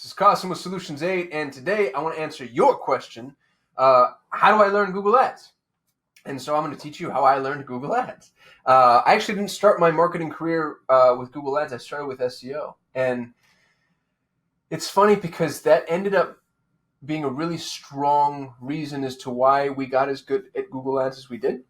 This is Kasim with Solutions 8, and today I want to answer your question, how do I learn Google Ads? And so I'm going to teach you how I learned Google Ads. I actually didn't start my marketing career with Google Ads. I started with SEO. And it's funny because that ended up being a really strong reason as to why we got as good at Google Ads as we did.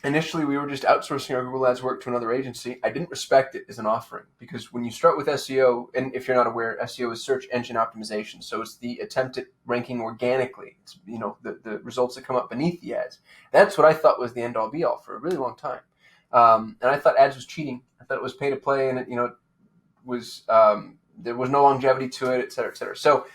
Initially, we were just outsourcing our Google Ads work to another agency. I didn't respect it as an offering because when you start with SEO, and if you're not aware, SEO is search engine optimization. So it's the attempt at ranking organically. It's, the results that come up beneath the ads. That's what I thought was the end-all be-all for a really long time. And I thought ads was cheating. I thought it was pay to play, and it was there was no longevity to it, et cetera, et cetera. So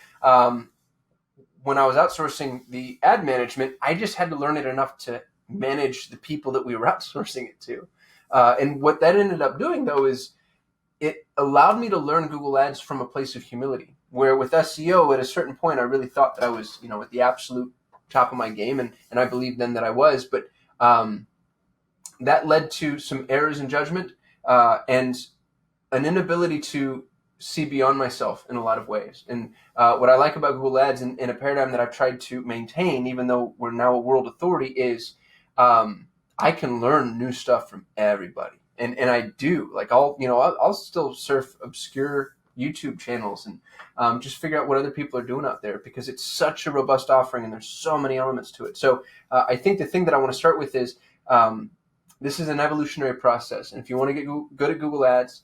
when I was outsourcing the ad management, I just had to learn it enough to manage the people that we were outsourcing it to. And what that ended up doing, though, is it allowed me to learn Google Ads from a place of humility, where with SEO, at a certain point, I really thought that I was, at the absolute top of my game, and I believed then that I was. But that led to some errors in judgment and an inability to see beyond myself in a lot of ways. And what I like about Google Ads and a paradigm that I've tried to maintain, even though we're now a world authority, is I can learn new stuff from everybody. And I do. Like I'll still surf obscure YouTube channels and just figure out what other people are doing out there, because it's such a robust offering and there's so many elements to it. So I think the thing that I want to start with is this is an evolutionary process. And if you want to get good at Google Ads,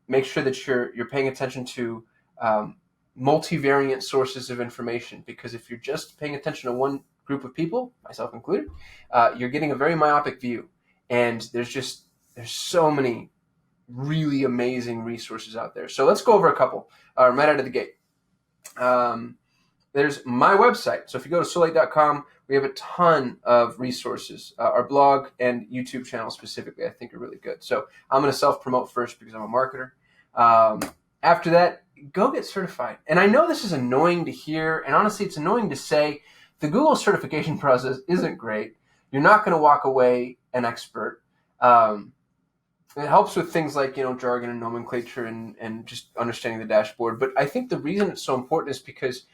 make sure that you're paying attention to multivariant sources of information, because if you're just paying attention to one group of people, myself included, you're getting a very myopic view. And there's so many really amazing resources out there. So let's go over a couple right out of the gate. There's my website. So if you go to soul8.com, we have a ton of resources. Our blog and YouTube channel specifically, I think, are really good. So I'm going to self-promote first because I'm a marketer. After that, go get certified. And I know this is annoying to hear, and honestly, it's annoying to say. The Google certification process isn't great. You're not going to walk away an expert. It helps with things like, jargon and nomenclature and just understanding the dashboard. But I think the reason it's so important is because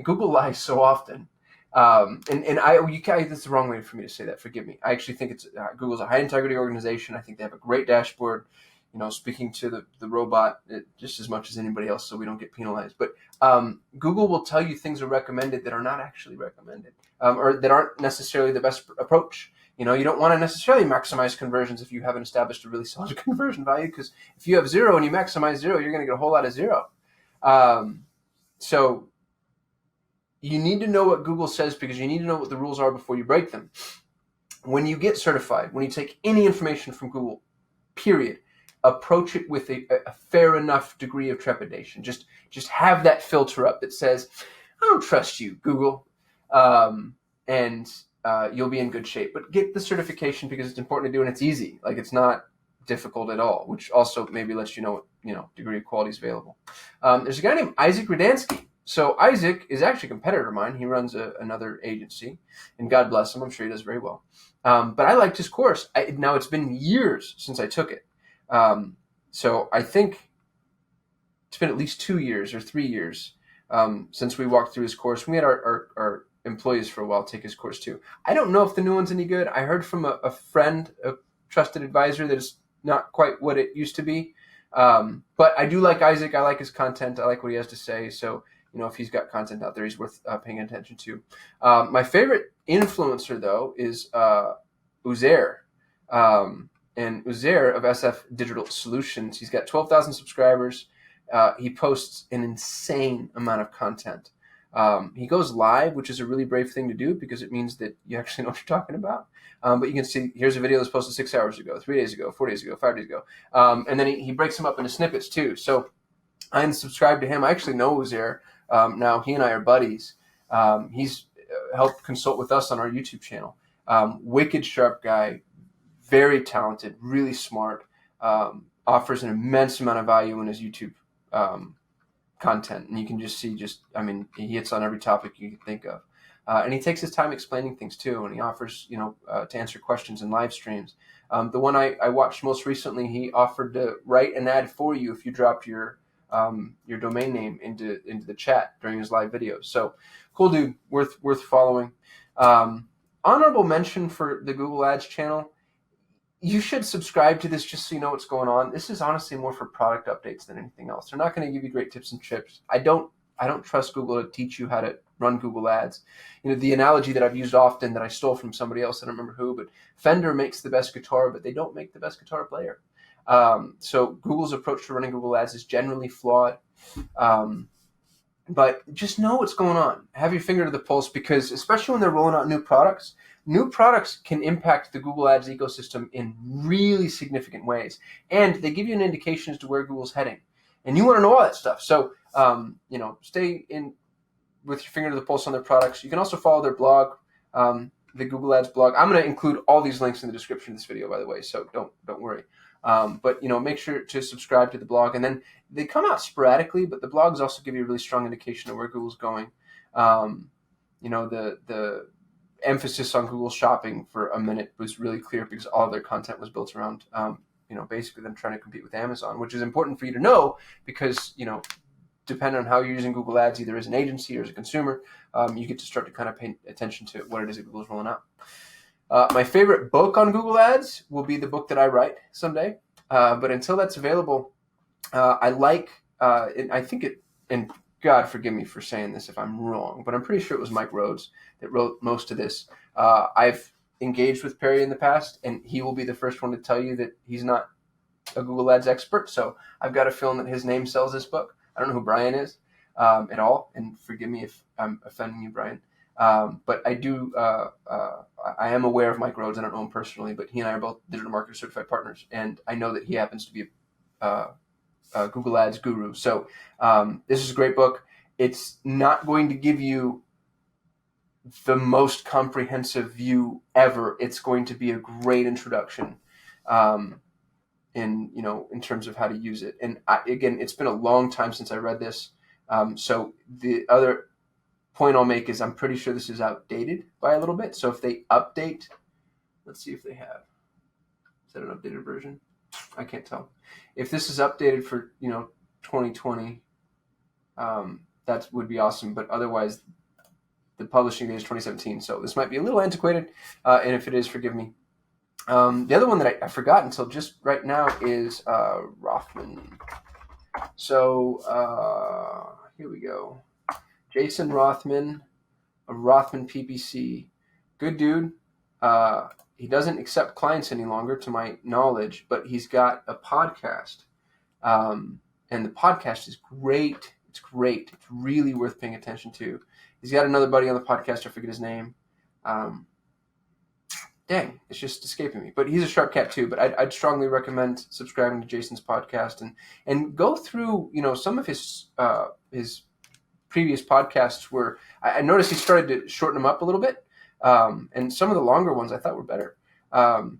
Google lies so often. That's the wrong way for me to say that. Forgive me. I actually think Google's a high integrity organization. I think they have a great dashboard. Speaking to the robot just as much as anybody else, so we don't get penalized. But Google will tell you things are recommended that are not actually recommended, or that aren't necessarily the best approach. You don't want to necessarily maximize conversions if you haven't established a really solid conversion value, because if you have 0 and you maximize 0, you're going to get a whole lot of 0. So you need to know what Google says, because you need to know what the rules are before you break them. When you get certified, when you take any information from Google, period, approach it with a fair enough degree of trepidation. Just have that filter up that says, I don't trust you, Google, and you'll be in good shape. But get the certification because it's important to do, and it's easy. Like, it's not difficult at all, which also maybe lets you know what degree of quality is available. There's a guy named Isaac Rudansky. So Isaac is actually a competitor of mine. He runs another agency, and God bless him. I'm sure he does very well. But I liked his course. Now, it's been years since I took it. So I think it's been at least 2 years or 3 years since we walked through his course. We had our employees for a while take his course too. I don't know if the new one's any good. I heard from a friend, a trusted advisor, that it's not quite what it used to be. But I do like Isaac. I like his content. I like what he has to say. So, if he's got content out there, he's worth paying attention to. My favorite influencer, though, is Uzair. And Uzair of SF Digital Solutions. He's got 12,000 subscribers. He posts an insane amount of content. He goes live, which is a really brave thing to do because it means that you actually know what you're talking about. But you can see, here's a video that's posted 6 hours ago, 3 days ago, 4 days ago, 5 days ago. And then he breaks them up into snippets too. So I unsubscribed to him. I actually know Uzair. Now he and I are buddies. He's helped consult with us on our YouTube channel. Wicked sharp guy. Very talented, really smart, offers an immense amount of value in his YouTube content. And you can just see, he hits on every topic you can think of. And he takes his time explaining things too. And he offers, to answer questions in live streams. The one I watched most recently, he offered to write an ad for you if you dropped your your domain name into the chat during his live videos. So cool dude, worth following. Honorable mention for the Google Ads channel. You should subscribe to this just so you know what's going on. This is honestly more for product updates than anything else. They're not going to give you great tips and tricks. I don't trust Google to teach you how to run Google Ads. The analogy that I've used often that I stole from somebody else, I don't remember who, but Fender makes the best guitar, but they don't make the best guitar player. So Google's approach to running Google Ads is generally flawed. But just know what's going on. Have your finger to the pulse, because especially when they're rolling out new products can impact the Google Ads ecosystem in really significant ways. And they give you an indication as to where Google's heading. And you want to know all that stuff. So, stay in with your finger to the pulse on their products. You can also follow their blog, the Google Ads blog. I'm going to include all these links in the description of this video, by the way, so don't worry. But make sure to subscribe to the blog, and then they come out sporadically, but the blogs also give you a really strong indication of where Google's going. The emphasis on Google Shopping for a minute was really clear because all of their content was built around, basically them trying to compete with Amazon, which is important for you to know because, depending on how you're using Google Ads, either as an agency or as a consumer, you get to start to kind of pay attention to what it is that Google's rolling out. My favorite book on Google Ads will be the book that I write someday. But until that's available, I think it, and God forgive me for saying this if I'm wrong, but I'm pretty sure it was Mike Rhodes that wrote most of this. I've engaged with Perry in the past, and he will be the first one to tell you that he's not a Google Ads expert. So I've got a feeling that his name sells this book. I don't know who Brian is at all, and forgive me if I'm offending you, Brian. But I do. I am aware of Mike Rhodes. I don't know him personally, but he and I are both digital marketer certified partners, and I know that he happens to be a Google Ads guru. So this is a great book. It's not going to give you the most comprehensive view ever. It's going to be a great introduction, in terms of how to use it. And again, it's been a long time since I read this. So the other point I'll make is I'm pretty sure this is outdated by a little bit. So if they update, let's see if they have. Is that an updated version? I can't tell. If this is updated for 2020, that would be awesome. But otherwise, the publishing date is 2017. So this might be a little antiquated, and if it is, forgive me. The other one that I forgot until just right now is Rothman. So here we go. Jason Rothman of Rothman PPC. Good dude. He doesn't accept clients any longer, to my knowledge, but he's got a podcast. And the podcast is great. It's great. It's really worth paying attention to. He's got another buddy on the podcast. I forget his name. Dang, it's just escaping me. But he's a sharp cat too. But I'd strongly recommend subscribing to Jason's podcast and go through, some of his previous podcasts where I noticed he started to shorten them up a little bit. And some of the longer ones I thought were better.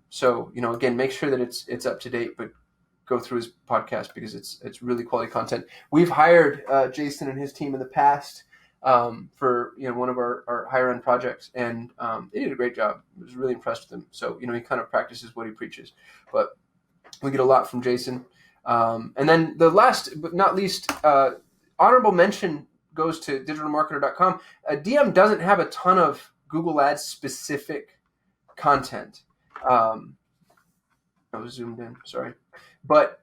So, again, make sure that it's up to date, but go through his podcast because it's really quality content. We've hired Jason and his team in the past for one of our higher end projects, and they did a great job. I was really impressed with them. So he kind of practices what he preaches, but we get a lot from Jason. And then the last but not least, honorable mention goes to digitalmarketer.com. DM doesn't have a ton of Google Ads specific content. I was zoomed in, sorry. But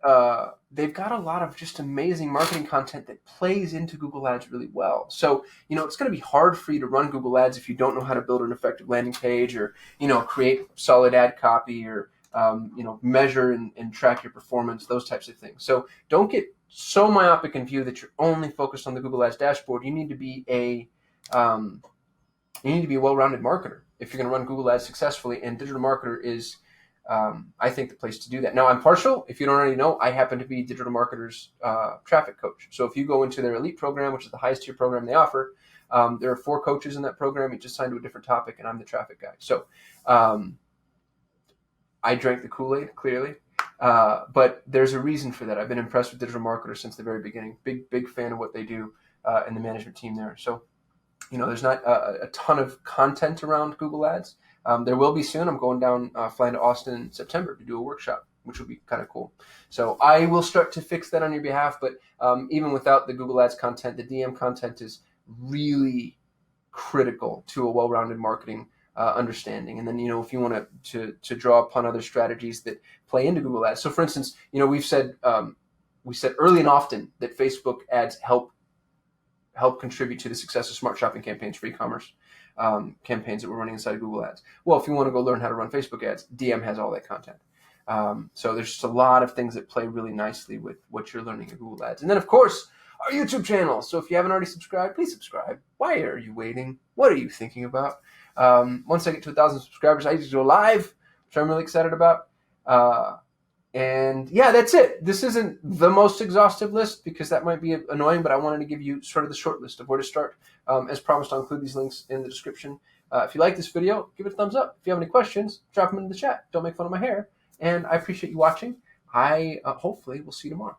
they've got a lot of just amazing marketing content that plays into Google Ads really well. So, it's going to be hard for you to run Google Ads if you don't know how to build an effective landing page or, create solid ad copy or, measure and track your performance, those types of things. So don't get so myopic in view that you're only focused on the Google Ads dashboard. You need to be a well-rounded marketer if you're going to run Google Ads successfully, and Digital Marketer is I think the place to do that. Now, I'm partial. If you don't already know, I happen to be Digital Marketer's traffic coach. So if you go into their elite program, which is the highest tier program they offer, there are 4 coaches in that program. You just signed to a different topic, and I'm the traffic guy. So I drank the Kool-Aid, clearly. But there's a reason for that. I've been impressed with Digital Marketer since the very beginning. Big fan of what they do and the management team there. So, there's not a ton of content around Google Ads. There will be soon. I'm going down, flying to Austin in September to do a workshop which would be kind of cool. So I will start to fix that on your behalf. But even without the Google Ads content, the DM content is really critical to a well-rounded marketing understanding. And then, if you want to draw upon other strategies that play into Google Ads. So for instance, we said early and often that Facebook ads help contribute to the success of smart shopping campaigns for e-commerce campaigns that we're running inside of Google Ads. Well, if you want to go learn how to run Facebook ads, DM has all that content. So there's just a lot of things that play really nicely with what you're learning in Google Ads. And then, of course, our YouTube channel. So if you haven't already subscribed, please subscribe. Why are you waiting? What are you thinking about? Once I get to 1,000 subscribers, I usually go live, which I'm really excited about. And yeah, that's it. This isn't the most exhaustive list because that might be annoying, but I wanted to give you sort of the short list of where to start. As promised, I'll include these links in the description. If you like this video, give it a thumbs up. If you have any questions, drop them in the chat. Don't make fun of my hair. And I appreciate you watching. I hopefully will see you tomorrow.